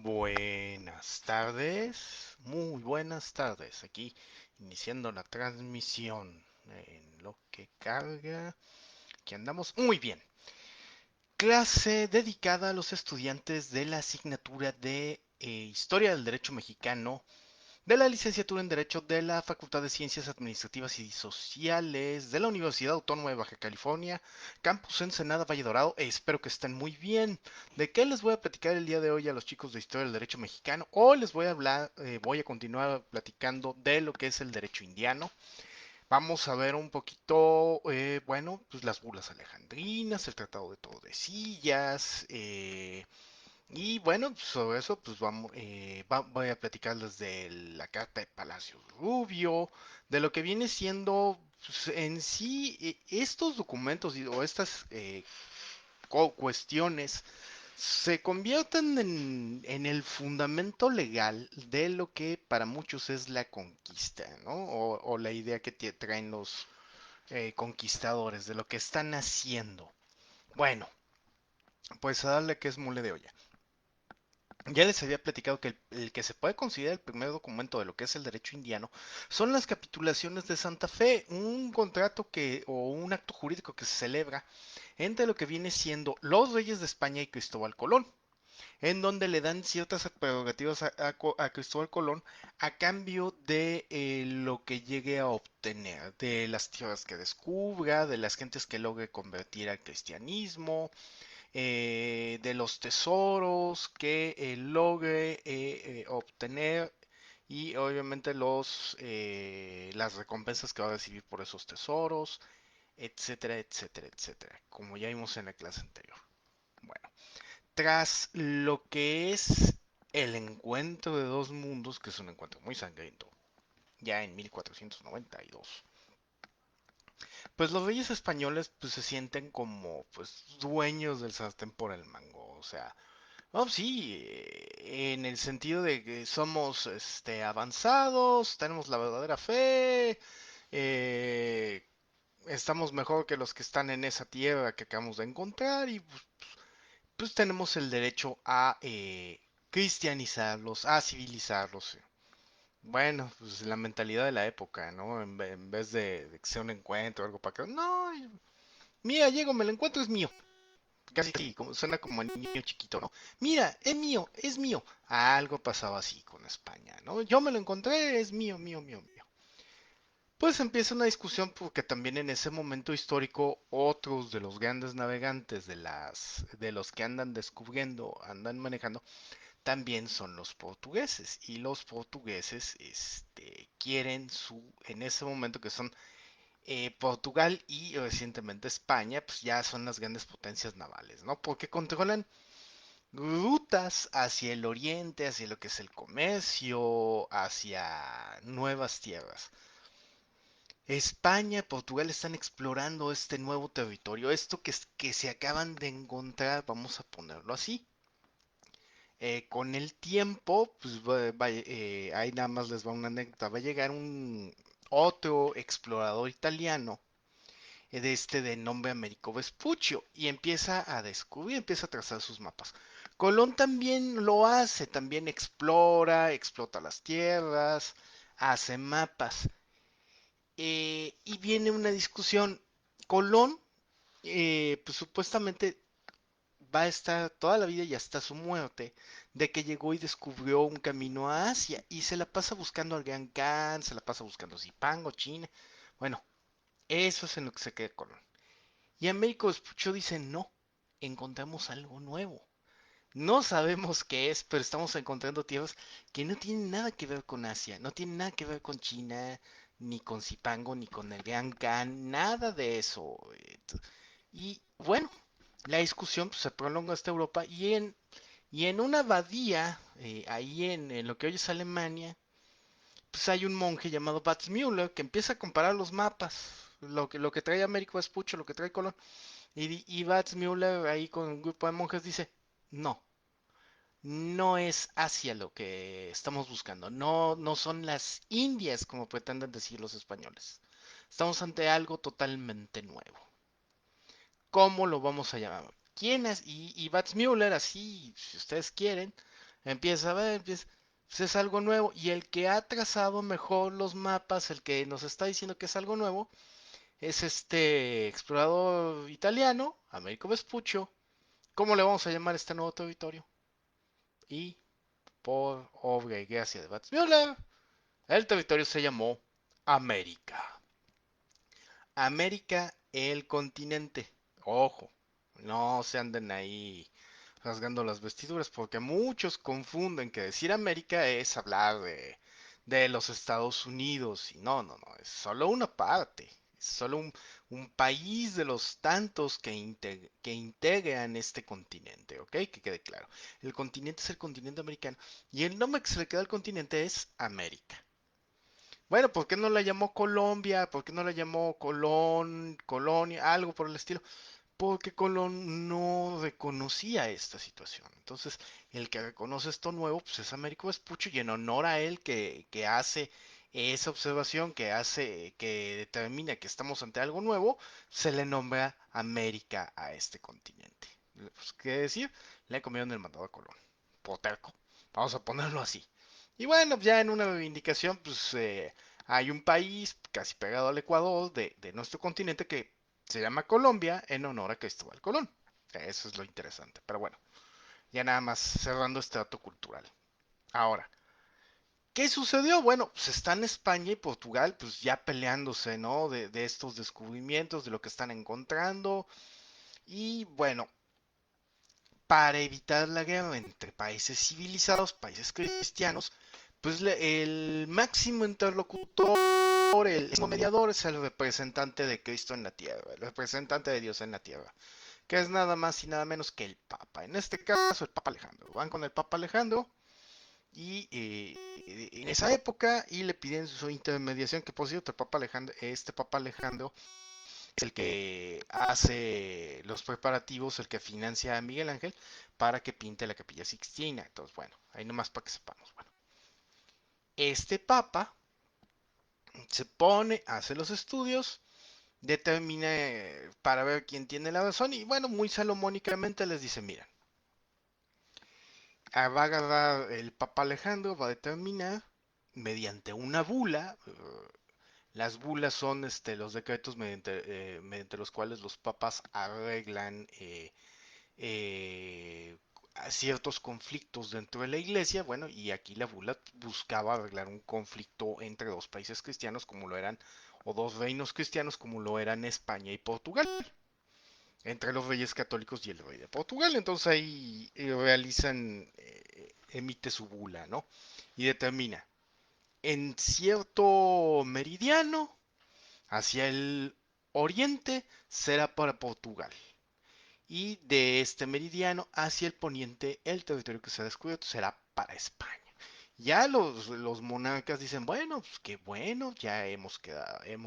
Buenas tardes, muy buenas tardes. Aquí iniciando la transmisión en lo que carga, que andamos muy bien. Clase dedicada a los estudiantes de la asignatura de Historia del Derecho Mexicano de la licenciatura en Derecho de la Facultad de Ciencias Administrativas y Sociales de la Universidad Autónoma de Baja California, Campus Ensenada, Valle Dorado. Espero que estén muy bien. ¿De qué les voy a platicar el día de hoy a los chicos de Historia del Derecho Mexicano? Hoy les voy a hablar, voy a continuar platicando de lo que es el derecho indiano. Vamos a ver un poquito, bueno, pues las burlas alejandrinas, el Tratado de Tordesillas, y bueno, pues, sobre eso pues voy a platicarles de la carta de Palacio Rubio, de lo que viene siendo pues, en sí estos documentos o estas cuestiones se convierten en el fundamento legal de lo que para muchos es la conquista, ¿no? O la idea que traen los conquistadores de lo que están haciendo. Bueno, pues a darle que es mole de olla. Ya les había platicado que el que se puede considerar el primer documento de lo que es el derecho indiano son las capitulaciones de Santa Fe, un contrato o un acto jurídico que se celebra entre lo que viene siendo los reyes de España y Cristóbal Colón, en donde le dan ciertas prerrogativas a Cristóbal Colón a cambio de lo que llegue a obtener, de las tierras que descubra, de las gentes que logre convertir al cristianismo, de los tesoros que logre obtener y obviamente las recompensas que va a recibir por esos tesoros, etcétera, etcétera, etcétera, como ya vimos en la clase anterior. Bueno, tras lo que es el encuentro de dos mundos, que es un encuentro muy sangriento, ya en 1492, pues los reyes españoles pues se sienten como pues dueños del sartén por el mango, o sea, no, sí, en el sentido de que somos avanzados, tenemos la verdadera fe, eh, estamos mejor que los que están en esa tierra que acabamos de encontrar y pues tenemos el derecho a cristianizarlos, a civilizarlos. Bueno, pues la mentalidad de la época, ¿no? En vez de que sea un encuentro o algo para que... No, mira, llego, me lo encuentro, es mío. Casi como, suena como a niño chiquito, ¿no? Mira, es mío, es mío. Algo pasaba así con España, ¿no? Yo me lo encontré, es mío, mío, mío, mío. Pues empieza una discusión porque también en ese momento histórico otros de los grandes navegantes de los que andan descubriendo, andan manejando, también son los portugueses y los portugueses quieren en ese momento que son Portugal y recientemente España, pues ya son las grandes potencias navales, ¿no? Porque controlan rutas hacia el oriente, hacia lo que es el comercio, hacia nuevas tierras. España y Portugal están explorando este nuevo territorio, esto que se acaban de encontrar, vamos a ponerlo así. Con el tiempo, pues ahí nada más les va una anécdota, va a llegar un otro explorador italiano de nombre Américo Vespuccio y empieza a descubrir, empieza a trazar sus mapas. Colón también lo hace, también explora, explota las tierras, hace mapas. Y viene una discusión. Colón, pues supuestamente va a estar toda la vida y hasta su muerte, de que llegó y descubrió un camino a Asia y se la pasa buscando al Gran Khan, se la pasa buscando Zipango, China. Bueno, eso es en lo que se queda Colón. Y Américo Vespuccio dice, no, encontramos algo nuevo. No sabemos qué es, pero estamos encontrando tierras que no tienen nada que ver con Asia, no tienen nada que ver con China, ni con Zipango, ni con el Gran Khan, nada de eso. Y bueno, la discusión pues, se prolonga hasta Europa y en una abadía, ahí en lo que hoy es Alemania, pues hay un monje llamado Müller que empieza a comparar los mapas, lo que trae Américo Vespuccio, lo que trae Colón. Y Müller ahí con un grupo de monjes dice, no, no es Asia lo que estamos buscando, no, no son las Indias como pretenden decir los españoles. Estamos ante algo totalmente nuevo. ¿Cómo lo vamos a llamar? ¿Quién es? Y Müller, así, si ustedes quieren, Empieza a ver, empieza, pues es algo nuevo. Y el que ha trazado mejor los mapas, el que nos está diciendo que es algo nuevo, es este explorador italiano, Américo Vespuccio. ¿Cómo le vamos a llamar a este nuevo territorio? Y por obra y gracia de Bats Müller, el territorio se llamó América. América, el continente. Ojo, no se anden ahí rasgando las vestiduras porque muchos confunden que decir América es hablar de los Estados Unidos y no, no, no, es solo una parte, es solo un país de los tantos que integran este continente, ¿ok? Que quede claro. El continente es el continente americano y el nombre que se le queda al continente es América. Bueno, ¿por qué no la llamó Colombia? ¿Por qué no la llamó Colón, Colonia, algo por el estilo? Porque Colón no reconocía esta situación. Entonces, el que reconoce esto nuevo, pues es Américo Vespuccio y en honor a él que hace esa observación, que determina que estamos ante algo nuevo, se le nombra América a este continente. Pues, ¿qué decir? Le comieron el mandado a Colón. Por terco. Vamos a ponerlo así. Y bueno, ya en una reivindicación, pues hay un país casi pegado al Ecuador de nuestro continente que se llama Colombia en honor a Cristóbal Colón. Eso es lo interesante. Pero bueno, ya nada más cerrando este dato cultural. Ahora, ¿qué sucedió? Bueno, pues están España y Portugal pues ya peleándose, ¿no? De estos descubrimientos, de lo que están encontrando. Y bueno, para evitar la guerra entre países civilizados, países cristianos, pues el máximo interlocutor, el mediador es el representante de Cristo en la tierra, el representante de Dios en la tierra, que es nada más y nada menos que el Papa. En este caso, el Papa Alejandro. Van con el Papa Alejandro y en esa época y le piden su intermediación, que por cierto, este Papa Alejandro es el que hace los preparativos, el que financia a Miguel Ángel para que pinte la Capilla Sixtina. Entonces, bueno, ahí nomás para que sepamos. Bueno, este Papa se pone, hace los estudios, determina para ver quién tiene la razón y bueno, muy salomónicamente les dice, miren, va a agarrar el Papa Alejandro, va a determinar mediante una bula, las bulas son los decretos mediante los cuales los papas arreglan ciertos conflictos dentro de la iglesia, bueno, y aquí la bula buscaba arreglar un conflicto entre dos países cristianos como lo eran, o dos reinos cristianos como lo eran España y Portugal, entre los reyes católicos y el rey de Portugal. Entonces ahí emite su bula, ¿no? Y determina, en cierto meridiano, hacia el oriente, será para Portugal. Y de este meridiano hacia el poniente, el territorio que se ha descubierto será para España. Ya los monarcas dicen, bueno, pues qué bueno, ya hemos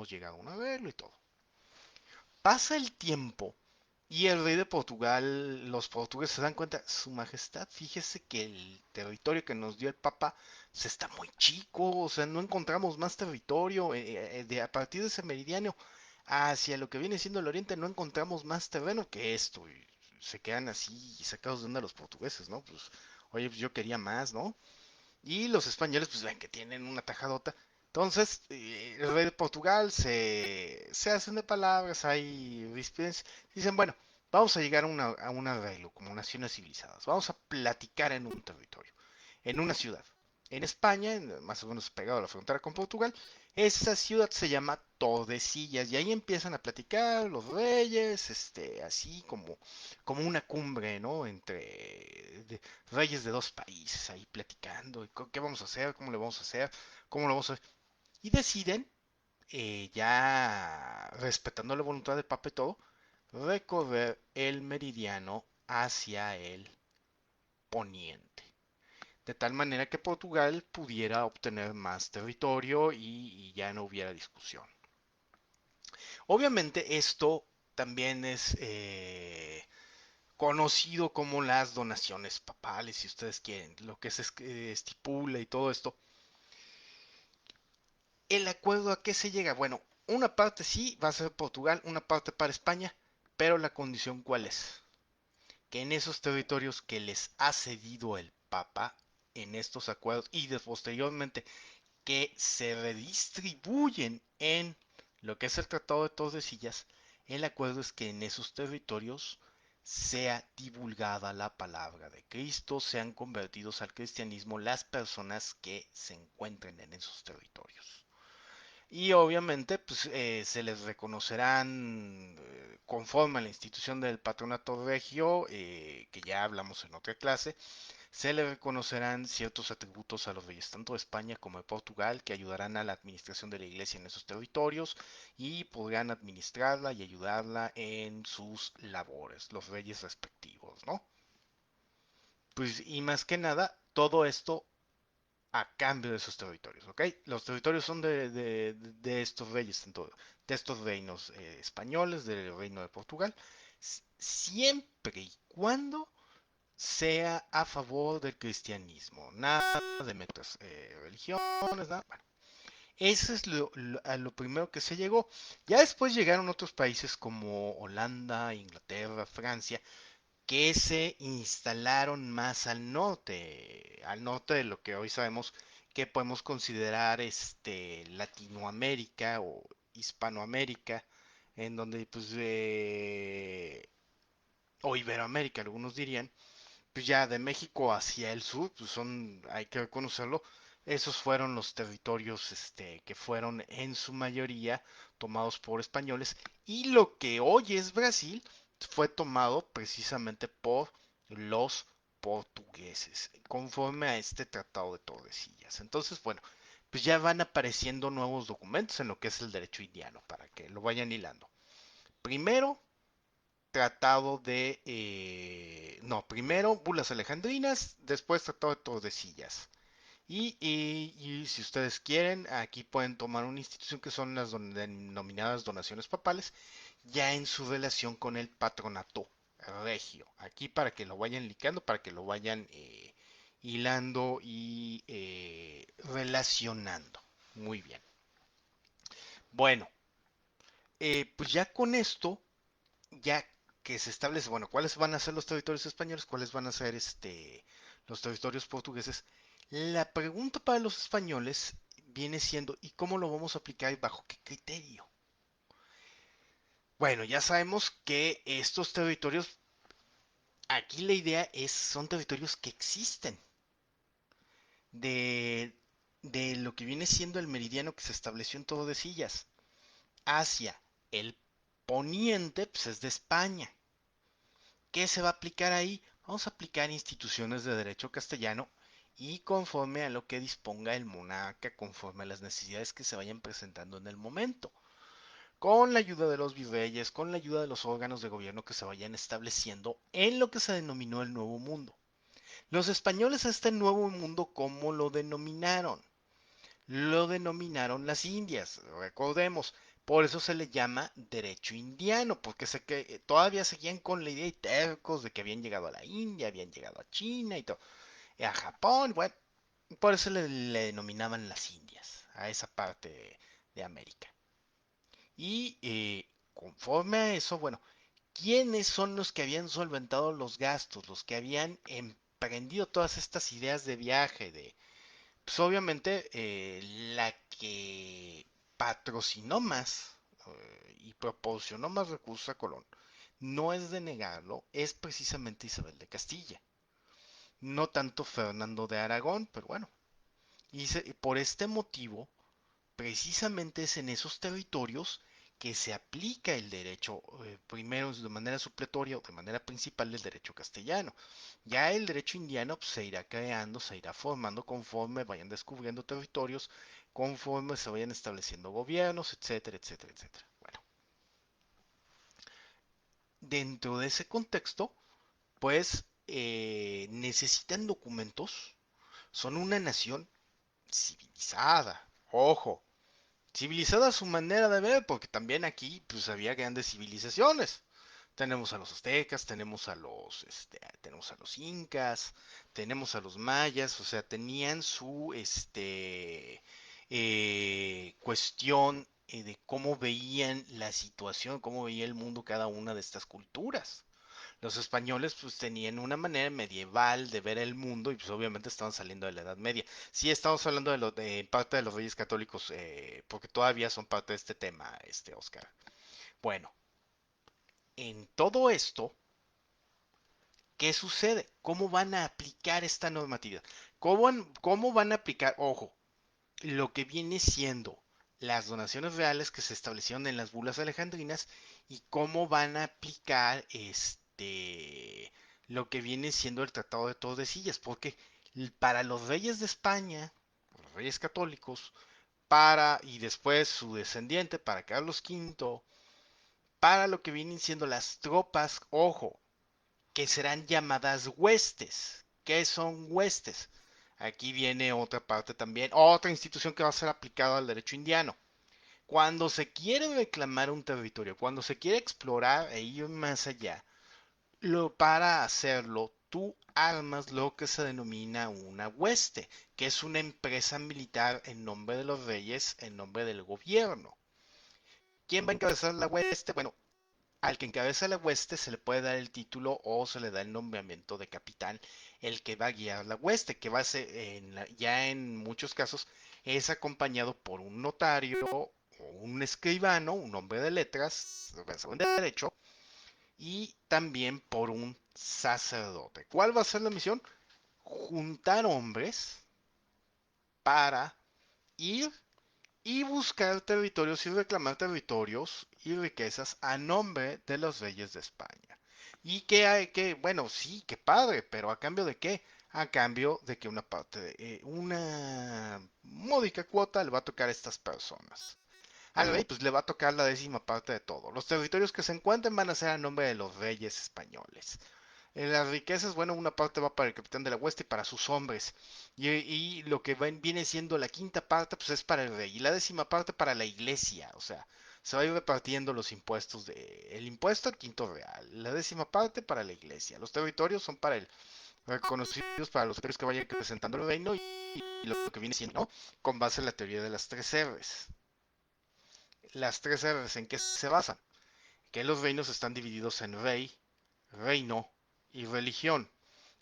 llegado a un arreglo y todo. Pasa el tiempo y el rey de Portugal, los portugueses se dan cuenta, Su Majestad, fíjese que el territorio que nos dio el Papa se está muy chico, o sea, no encontramos más territorio, a partir de ese meridiano hacia lo que viene siendo el oriente no encontramos más terreno que esto, y se quedan así sacados de onda los portugueses, ¿no? Pues, oye, pues yo quería más, ¿no? Y los españoles, pues ven que tienen una tajadota. Entonces, el rey de Portugal se hacen de palabras, hay rispidencias. Dicen, bueno, vamos a llegar a un arreglo como naciones civilizadas. Vamos a platicar en un territorio, en una ciudad. En España, más o menos pegado a la frontera con Portugal, esa ciudad se llama Tordesillas y ahí empiezan a platicar los reyes, así como una cumbre, ¿no? Reyes de dos países ahí platicando, y qué vamos a hacer, cómo le vamos a hacer, cómo lo vamos a hacer. Y deciden, ya respetando la voluntad del Papa y todo, recorrer el meridiano hacia el poniente. De tal manera que Portugal pudiera obtener más territorio y ya no hubiera discusión. Obviamente esto también es conocido como las donaciones papales, si ustedes quieren, lo que se estipula y todo esto. ¿El acuerdo a qué se llega? Bueno, una parte sí va a ser Portugal, una parte para España, pero la condición ¿cuál es? Que en esos territorios que les ha cedido el Papa en estos acuerdos y posteriormente que se redistribuyen en lo que es el Tratado de Tordesillas, el acuerdo es que en esos territorios sea divulgada la palabra de Cristo, sean convertidos al cristianismo las personas que se encuentren en esos territorios. Y obviamente pues, se les reconocerán conforme a la institución del patronato regio, que ya hablamos en otra clase, se le reconocerán ciertos atributos a los reyes tanto de España como de Portugal que ayudarán a la administración de la iglesia en esos territorios y podrán administrarla y ayudarla en sus labores, los reyes respectivos, ¿no? Pues y más que nada, todo esto a cambio de esos territorios, ¿ok? Los territorios son de estos reyes, tanto de estos reinos españoles, del reino de Portugal, siempre y cuando sea a favor del cristianismo, nada de metas religiones, nada. Bueno, eso es a lo primero que se llegó. Ya después llegaron otros países como Holanda, Inglaterra, Francia, que se instalaron más al norte de lo que hoy sabemos que podemos considerar Latinoamérica o Hispanoamérica, en donde pues o Iberoamérica, algunos dirían, pues ya de México hacia el sur, pues son, hay que reconocerlo, esos fueron los territorios que fueron en su mayoría tomados por españoles y lo que hoy es Brasil fue tomado precisamente por los portugueses, conforme a este Tratado de Tordesillas. Entonces, bueno, pues ya van apareciendo nuevos documentos en lo que es el derecho indiano, para que lo vayan hilando. Primero, tratado de... no, primero bulas alejandrinas, después tratado de Tordesillas. Y si ustedes quieren, aquí pueden tomar una institución que son las denominadas donaciones papales, ya en su relación con el patronato regio. Aquí para que lo vayan licando, para que lo vayan hilando y relacionando. Muy bien. Bueno, pues ya con esto ya que se establece, bueno, cuáles van a ser los territorios españoles, cuáles van a ser los territorios portugueses, la pregunta para los españoles viene siendo, ¿y cómo lo vamos a aplicar y bajo qué criterio? Bueno, ya sabemos que estos territorios, aquí la idea es, son territorios que existen de, de lo que viene siendo el meridiano que se estableció en Tordesillas hacia el poniente, pues es de España. ¿Qué se va a aplicar ahí? Vamos a aplicar instituciones de derecho castellano y conforme a lo que disponga el monarca, conforme a las necesidades que se vayan presentando en el momento, con la ayuda de los virreyes, con la ayuda de los órganos de gobierno que se vayan estableciendo en lo que se denominó el Nuevo Mundo. Los españoles a este Nuevo Mundo, ¿cómo lo denominaron? Lo denominaron las Indias, recordemos. Por eso se le llama derecho indiano, porque sé que todavía seguían con la idea y tercos de que habían llegado a la India, habían llegado a China y todo, y a Japón, bueno, por eso le denominaban las Indias, a esa parte de América. Y conforme a eso, bueno, ¿quiénes son los que habían solventado los gastos, los que habían emprendido todas estas ideas de viaje, pues obviamente la que patrocinó más y proporcionó más recursos a Colón, no es de negarlo, es precisamente Isabel de Castilla. No tanto Fernando de Aragón, pero bueno. Y por este motivo, precisamente es en esos territorios que se aplica el derecho, primero de manera supletoria o de manera principal el derecho castellano. Ya el derecho indiano pues, se irá creando, se irá formando conforme vayan descubriendo territorios, conforme se vayan estableciendo gobiernos, etcétera, etcétera, etcétera. Bueno, dentro de ese contexto, pues necesitan documentos, son una nación civilizada, ojo, civilizada a su manera de ver, porque también aquí pues había grandes civilizaciones. Tenemos a los aztecas, tenemos a los incas, tenemos a los mayas, o sea, tenían su cuestión de cómo veían la situación, cómo veía el mundo cada una de estas culturas. Los españoles pues tenían una manera medieval de ver el mundo y pues obviamente estaban saliendo de la Edad Media. Sí, estamos hablando de parte de los reyes católicos, porque todavía son parte de este tema, Oscar. Bueno, en todo esto, ¿qué sucede? ¿Cómo van a aplicar esta normatividad? ¿Cómo van a aplicar, ojo, lo que viene siendo las donaciones reales que se establecieron en las bulas alejandrinas y cómo van a aplicar lo que viene siendo el Tratado de Tordesillas? Porque para los reyes de España, los reyes católicos, y después su descendiente, para Carlos V, para lo que vienen siendo las tropas, ojo, que serán llamadas huestes. ¿Qué son huestes? Aquí viene otra parte también, otra institución que va a ser aplicada al derecho indiano. Cuando se quiere reclamar un territorio, cuando se quiere explorar e ir más allá, para hacerlo tú armas lo que se denomina una hueste, que es una empresa militar en nombre de los reyes, en nombre del gobierno. ¿Quién va a encabezar la hueste? Bueno, al que encabeza la hueste se le puede dar el título o se le da el nombramiento de capitán, el que va a guiar la hueste, que va a ser, ya en muchos casos, es acompañado por un notario o un escribano, un hombre de letras, de derecho, y también por un sacerdote. ¿Cuál va a ser la misión? Juntar hombres para ir y buscar territorios y reclamar territorios y riquezas a nombre de los reyes de España. Y que hay que, bueno, sí, qué padre, pero ¿a cambio de qué? A cambio de que una parte una módica cuota le va a tocar a estas personas. Al rey pues le va a tocar la décima parte de todo. Los territorios que se encuentren van a ser a nombre de los reyes españoles. Las riquezas, bueno, una parte va para el capitán de la hueste y para sus hombres. Y lo que viene siendo la quinta parte, pues es para el rey. Y la décima parte para la iglesia. O sea, se va a ir repartiendo los impuestos el impuesto al quinto real. La décima parte para la iglesia. Los territorios son para el reconocidos para los territorios que vayan representando el reino y lo que viene siendo, ¿no? Con base en la teoría de las tres R's. Las tres R's en qué se basan, que los reinos están divididos en rey, reino y religión.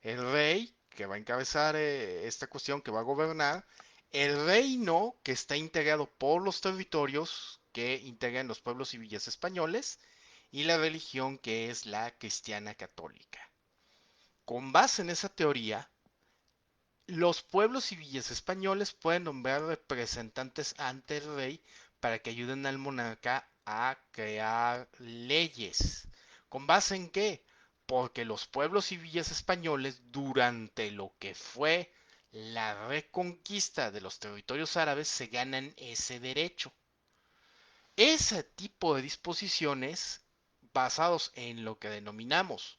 El rey, que va a encabezar esta cuestión, que va a gobernar, el reino, que está integrado por los territorios que integran los pueblos y villas españoles, y la religión, que es la cristiana católica. Con base en esa teoría, los pueblos y villas españoles pueden nombrar representantes ante el rey para que ayuden al monarca a crear leyes. ¿Con base en qué? Porque los pueblos y villas españoles durante lo que fue la reconquista de los territorios árabes se ganan ese derecho. Ese tipo de disposiciones basados en lo que denominamos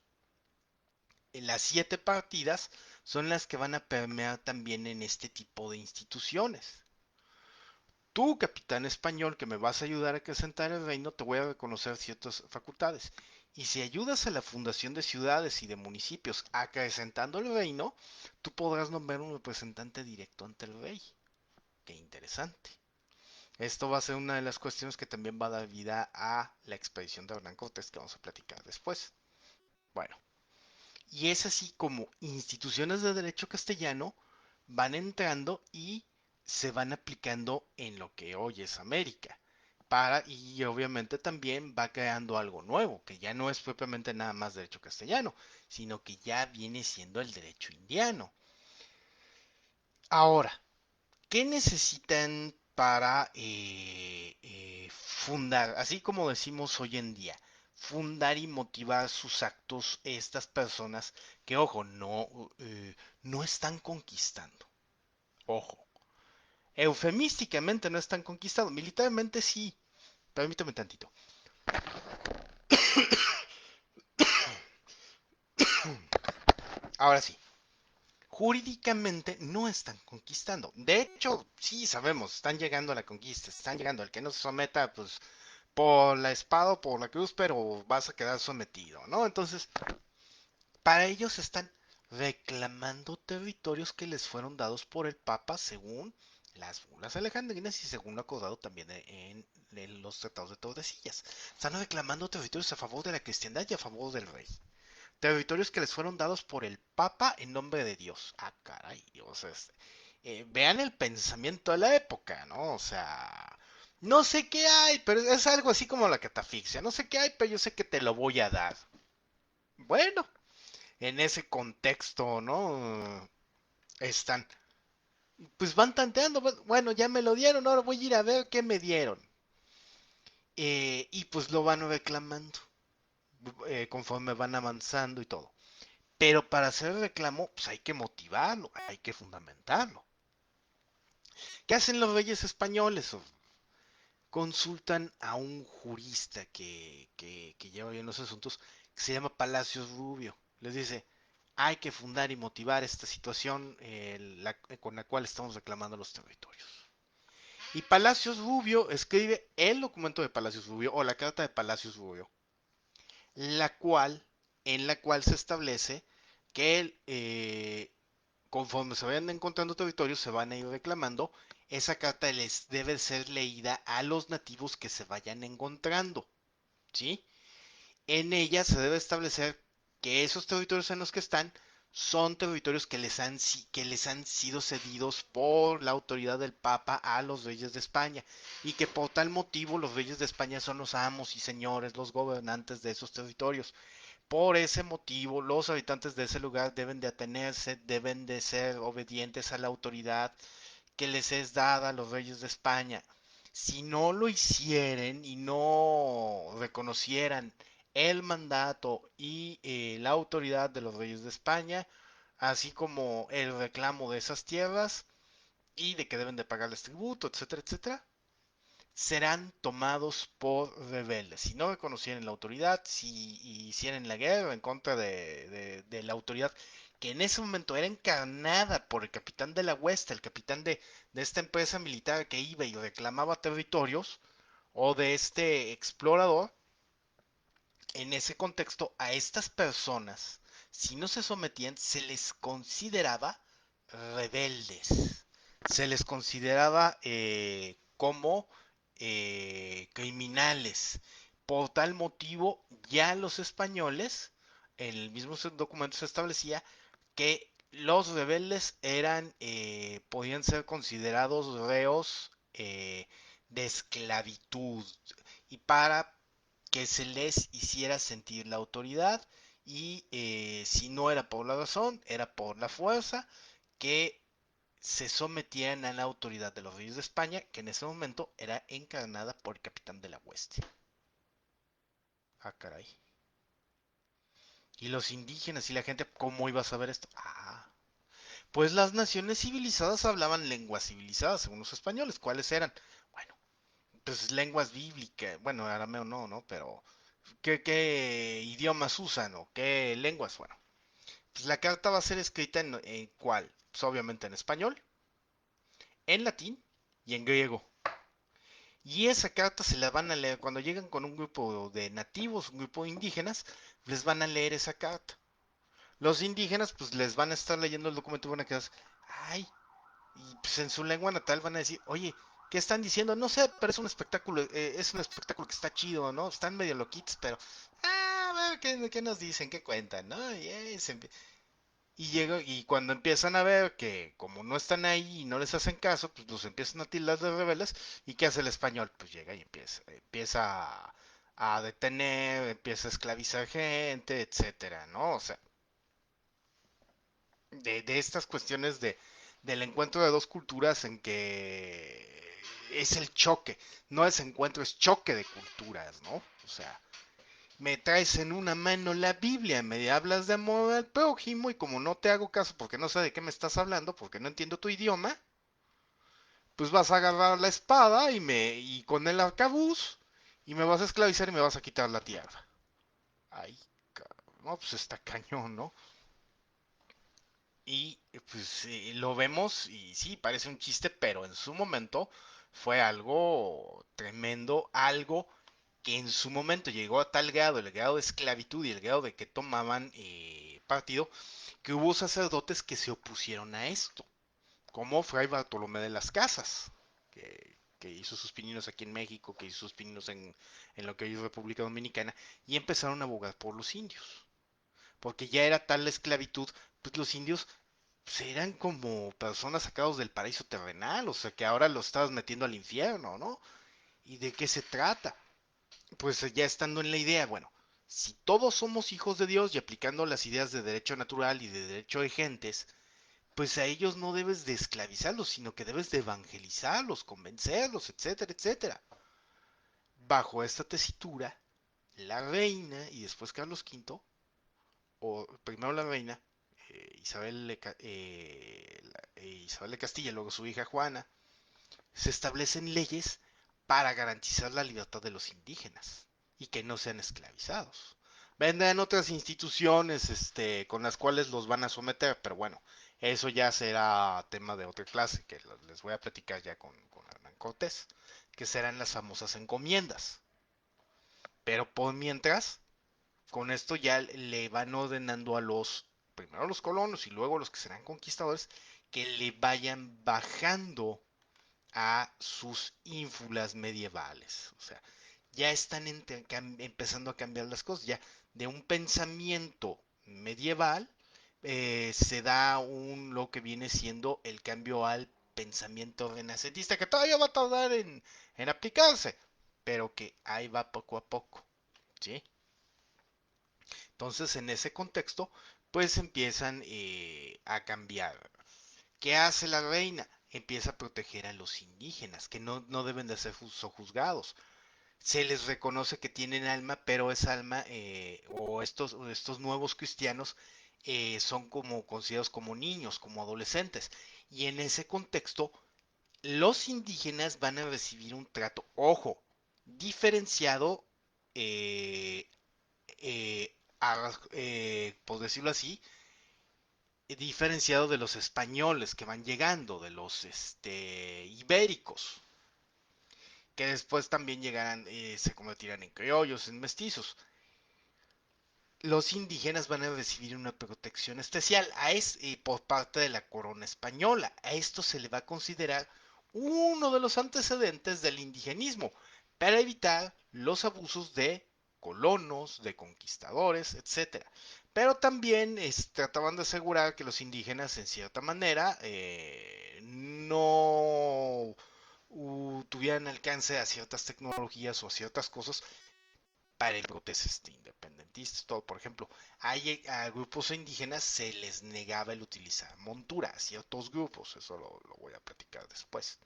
en las siete partidas son las que van a permear también en este tipo de instituciones. Tú, capitán español, que me vas a ayudar a acrecentar el reino, te voy a reconocer ciertas facultades. Y si ayudas a la fundación de ciudades y de municipios acrecentando el reino, tú podrás nombrar un representante directo ante el rey. Qué interesante. Esto va a ser una de las cuestiones que también va a dar vida a la expedición de Hernán Cortés que vamos a platicar después. Bueno, y es así como instituciones de derecho castellano van entrando y se van aplicando en lo que hoy es América. Y obviamente también va creando algo nuevo, que ya no es propiamente nada más derecho castellano, sino que ya viene siendo el derecho indiano. Ahora, ¿qué necesitan para fundar, así como decimos hoy en día, fundar y motivar sus actos estas personas que, ojo, no están conquistando? Ojo, eufemísticamente no están conquistando, militarmente sí. Permítame tantito. Ahora sí, jurídicamente no están conquistando. De hecho, sí sabemos, están llegando a la conquista, están llegando. El que no se someta, pues por la espada o por la cruz, pero vas a quedar sometido, ¿no? Entonces, para ellos están reclamando territorios que les fueron dados por el Papa según las bulas alejandrinas y según lo acordado también en los tratados de Tordesillas. Están reclamando territorios a favor de la cristiandad y a favor del rey. Territorios que les fueron dados por el Papa en nombre de Dios. Ah, caray, o sea, vean el pensamiento de la época, ¿no? O sea, no sé qué hay, pero es algo así como la catafixia. No sé qué hay, pero yo sé que te lo voy a dar. Bueno, en ese contexto, ¿no? Están, pues van tanteando, bueno, ya me lo dieron, ahora voy a ir a ver qué me dieron. Y pues lo van reclamando conforme van avanzando y todo. Pero para hacer el reclamo, pues hay que motivarlo, hay que fundamentarlo. ¿Qué hacen los reyes españoles? Consultan a un jurista que lleva bien los asuntos, que se llama Palacios Rubio. Les dice, hay que fundar y motivar esta situación con la cual estamos reclamando los territorios. Y Palacios Rubio escribe el documento de Palacios Rubio o la carta de Palacios Rubio, la cual, en la cual se establece que conforme se vayan encontrando territorios, se van a ir reclamando. Esa carta les debe ser leída a los nativos que se vayan encontrando, ¿sí? En ella se debe establecer que esos territorios en los que están son territorios que les han sido cedidos por la autoridad del Papa a los reyes de España y que por tal motivo los reyes de España son los amos y señores, los gobernantes de esos territorios. Por ese motivo, los habitantes de ese lugar deben de atenerse, deben de ser obedientes a la autoridad que les es dada a los reyes de España. Si no lo hicieren y no reconocieran el mandato y la autoridad de los reyes de España, así como el reclamo de esas tierras y de que deben de pagarles tributo, etcétera, etcétera, serán tomados por rebeldes. Si no reconocieran la autoridad, si hicieran la guerra en contra de la autoridad que en ese momento era encarnada por el capitán de la Huesta, el capitán de esta empresa militar que iba y reclamaba territorios, o de este explorador, en ese contexto a estas personas, si no se sometían, se les consideraba rebeldes, se les consideraba como criminales. Por tal motivo, ya los españoles, en el mismo documento se establecía que los rebeldes podían ser considerados reos de esclavitud y para que se les hiciera sentir la autoridad y si no era por la razón, era por la fuerza que se sometían a la autoridad de los reyes de España, que en ese momento era encarnada por el capitán de la hueste. Ah, caray. Y los indígenas y la gente, ¿cómo iba a saber esto? Ah, pues las naciones civilizadas hablaban lenguas civilizadas, según los españoles. ¿Cuáles eran? Bueno, pues lenguas bíblicas. Bueno, arameo no, ¿no? Pero ¿qué idiomas usan o qué lenguas? Bueno, pues la carta va a ser escrita en ¿cuál? Pues obviamente en español, en latín y en griego. Y esa carta se la van a leer cuando llegan con un grupo de nativos, un grupo de indígenas, les van a leer esa carta. Los indígenas pues les van a estar leyendo el documento y van a quedar, ay, y pues en su lengua natal van a decir, oye, ¿qué están diciendo? No sé, pero es un espectáculo que está chido, ¿no? Están medio loquitos, pero, a ver, ¿qué nos dicen? ¿Qué cuentan? ¿No? Y cuando empiezan a ver que como no están ahí y no les hacen caso, pues los empiezan a tildar de rebeldes. ¿Y qué hace el español? Pues llega y empieza a detener, empieza a esclavizar gente, etcétera, ¿no? O sea, de estas cuestiones del encuentro de dos culturas en que es el choque, no es encuentro, es choque de culturas, ¿no? O sea, me traes en una mano la Biblia, me hablas de amor al prójimo y como no te hago caso porque no sé de qué me estás hablando, porque no entiendo tu idioma, pues vas a agarrar la espada y con el arcabuz y me vas a esclavizar y me vas a quitar la tierra. Ay, no, pues está cañón, ¿no? Y pues lo vemos y sí, parece un chiste, pero en su momento fue algo tremendo, algo que en su momento llegó a tal grado, el grado de esclavitud y el grado de que tomaban partido, que hubo sacerdotes que se opusieron a esto, como Fray Bartolomé de las Casas, que hizo sus pininos aquí en México, que hizo sus pininos en lo que hoy es República Dominicana, y empezaron a abogar por los indios. porque ya era tal la esclavitud, pues los indios pues, eran como personas sacados del paraíso terrenal, o sea que ahora los estabas metiendo al infierno, ¿no? ¿Y de qué se trata? Pues ya estando en la idea, bueno, si todos somos hijos de Dios y aplicando las ideas de derecho natural y de derecho de gentes, pues a ellos no debes de esclavizarlos, sino que debes de evangelizarlos, convencerlos, etcétera, etcétera. Bajo esta tesitura, la reina y después Carlos V, o primero la reina, Isabel de Castilla, luego su hija Juana, se establecen leyes para garantizar la libertad de los indígenas y que no sean esclavizados. Vendrán otras instituciones con las cuales los van a someter, pero bueno, eso ya será tema de otra clase que les voy a platicar ya con Hernán Cortés, que serán las famosas encomiendas. Pero por mientras, con esto ya le van ordenando a primero a los colonos y luego a los que serán conquistadores, que le vayan bajando a sus ínfulas medievales. O sea, ya están empezando a cambiar las cosas. Ya de un pensamiento medieval se da lo que viene siendo el cambio al pensamiento renacentista, que todavía va a tardar en aplicarse, pero que ahí va poco a poco. ¿Sí? Entonces, en ese contexto, pues empiezan a cambiar. ¿Qué hace la reina? Empieza a proteger a los indígenas, que no deben de ser sojuzgados. Se les reconoce que tienen alma, pero esa alma, o estos nuevos cristianos, son como considerados como niños, como adolescentes. Y en ese contexto, los indígenas van a recibir un trato, ojo, diferenciado, eh, por decirlo así, diferenciado de los españoles que van llegando, de los ibéricos, que después también llegarán, se convertirán en criollos, en mestizos. Los indígenas van a recibir una protección especial por parte de la corona española. A esto se le va a considerar uno de los antecedentes del indigenismo, para evitar los abusos de colonos, de conquistadores, etcétera. Pero también trataban de asegurar que los indígenas, en cierta manera, no tuvieran alcance a ciertas tecnologías o a ciertas cosas para el brotes independentistas. Todo, por ejemplo, a grupos indígenas se les negaba el utilizar montura, a ciertos grupos, eso lo voy a platicar después.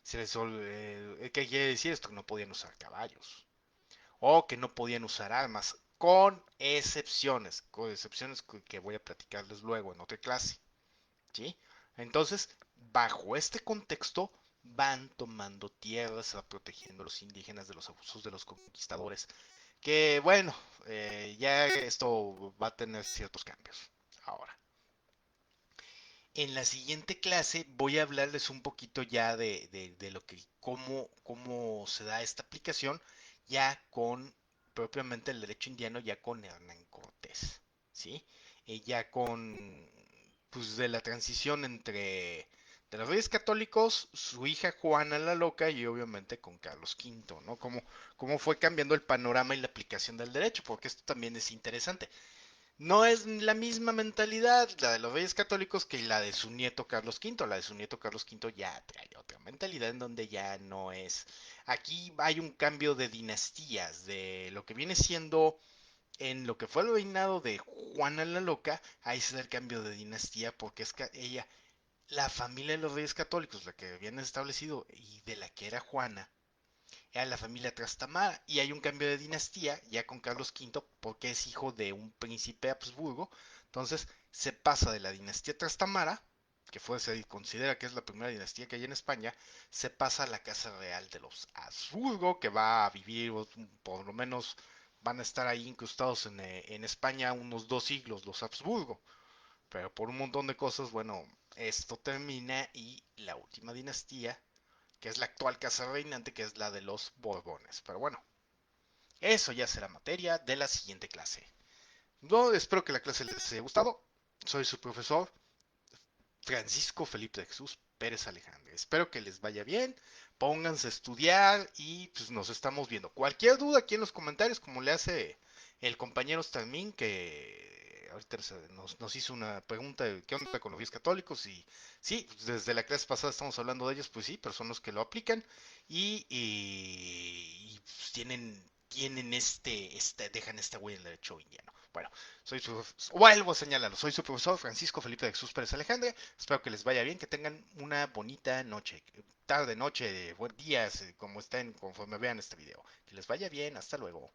¿Qué quiere decir esto? Que no podían usar caballos o que no podían usar armas, con excepciones que voy a platicarles luego en otra clase. ¿Sí? Entonces, bajo este contexto, van tomando tierras, va protegiendo a los indígenas de los abusos de los conquistadores, que bueno, ya esto va a tener ciertos cambios. Ahora, en la siguiente clase voy a hablarles un poquito ya de lo que, cómo se da esta aplicación, ya con propiamente el derecho indiano, ya con Hernán Cortés, ¿sí? Ya con, pues, de la transición entre de los reyes católicos, su hija Juana la Loca y obviamente con Carlos V, ¿no? Cómo fue cambiando el panorama y la aplicación del derecho, porque esto también es interesante. No es la misma mentalidad la de los reyes católicos que la de su nieto Carlos V. La de su nieto Carlos V ya trae otra mentalidad en donde ya no es. Aquí hay un cambio de dinastías, de lo que viene siendo en lo que fue el reinado de Juana la Loca, ahí se da el cambio de dinastía porque es que ella, la familia de los reyes católicos, la que habían establecido y de la que era Juana, era la familia Trastamara y hay un cambio de dinastía ya con Carlos V porque es hijo de un príncipe de Habsburgo. Entonces se pasa de la dinastía Trastamara, que se considera que es la primera dinastía que hay en España, se pasa a la casa real de los Habsburgo, que va a vivir, por lo menos van a estar ahí incrustados en España unos 2 siglos los Habsburgo. Pero por un montón de cosas, bueno, esto termina y la última dinastía, que es la actual casa reinante, que es la de los Borbones. Pero bueno, eso ya será materia de la siguiente clase. Yo espero que la clase les haya gustado. Soy su profesor Francisco Felipe de Jesús Pérez Alejandro. Espero que les vaya bien. Pónganse a estudiar y pues nos estamos viendo. Cualquier duda aquí en los comentarios, como le hace el compañero Starmin, que ahorita nos hizo una pregunta de qué onda con los fieles católicos y sí, desde la clase pasada estamos hablando de ellos, pues sí, pero son los que lo aplican y, pues, dejan esta huella en el derecho indiano. Bueno, vuelvo a señalarlo, soy su profesor Francisco Felipe de Jesús Pérez Alejandra, espero que les vaya bien, que tengan una bonita noche, tarde, noche, buen días, como estén, conforme vean este video. Que les vaya bien, hasta luego.